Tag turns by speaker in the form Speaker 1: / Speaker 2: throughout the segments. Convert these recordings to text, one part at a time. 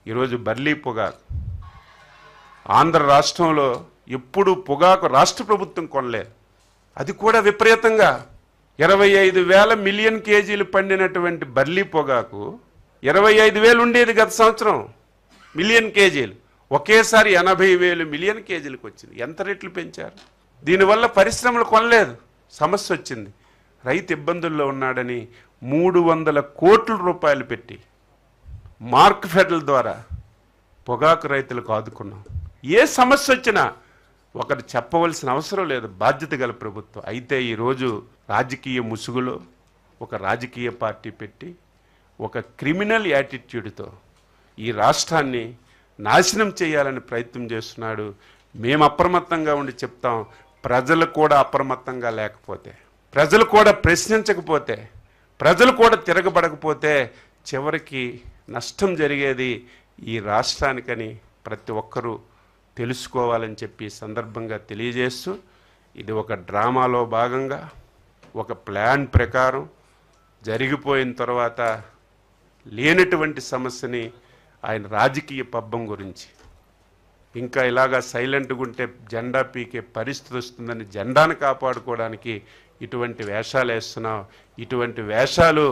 Speaker 1: ఈరోజు బర్లీ పొగాకు ఆంధ్ర రాష్ట్రంలో ఎప్పుడు పొగాకు రాష్ట్ర ప్రభుత్వం కొనలేదు. అది కూడా విపరీతంగా 25,000 మిలియన్ కేజీలు పండినటువంటి బర్లీ పొగాకు 25,000 ఉండేది గత సంవత్సరం మిలియన్ కేజీలు, ఒకేసారి 80,000 మిలియన్ కేజీలకు వచ్చింది. ఎంత రెట్లు పెంచారు? దీనివల్ల పరిశ్రమలు కొనలేదు, సమస్య వచ్చింది. రైతు ఇబ్బందుల్లో ఉన్నాడని 300 కోట్ల రూపాయలు పెట్టి మార్క్ ఫెడల్ ద్వారా పొగాకు రైతులకు ఆదుకున్నాం. ఏ సమస్య వచ్చినా ఒకరు చెప్పవలసిన అవసరం లేదు, బాధ్యత గల ప్రభుత్వం. అయితే ఈరోజు రాజకీయ ముసుగులో ఒక రాజకీయ పార్టీ పెట్టి ఒక క్రిమినల్ యాటిట్యూడ్తో ఈ రాష్ట్రాన్ని నాశనం చేయాలని ప్రయత్నం చేస్తున్నాడు. మేము అప్రమత్తంగా ఉండి చెప్తాం. ప్రజలు కూడా అప్రమత్తంగా లేకపోతే, ప్రజలు కూడా ప్రశ్నించకపోతే, ప్రజలు కూడా తిరగబడకపోతే చివరికి నష్టం జరిగేది ఈ రాష్ట్రానికని ప్రతి ఒక్కరూ తెలుసుకోవాలని చెప్పి సందర్భంగా తెలియజేస్తూ, ఇది ఒక డ్రామాలో భాగంగా ఒక ప్లాన్ ప్రకారం జరిగిపోయిన తర్వాత లేనటువంటి సమస్యని ఆయన రాజకీయ పబ్బం గురించి ఇంకా ఇలాగా సైలెంట్గా ఉంటే జెండా పీకే పరిస్థితి వస్తుందని జెండాను కాపాడుకోవడానికి ఇటువంటి వేషాలు వేస్తున్నాం. ఇటువంటి వేషాలు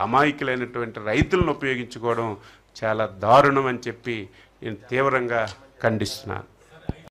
Speaker 1: అమాయకులైనటువంటి రైతులను ఉపయోగించుకోవడం చాలా దారుణం అని చెప్పి నేను తీవ్రంగా ఖండిస్తున్నాను.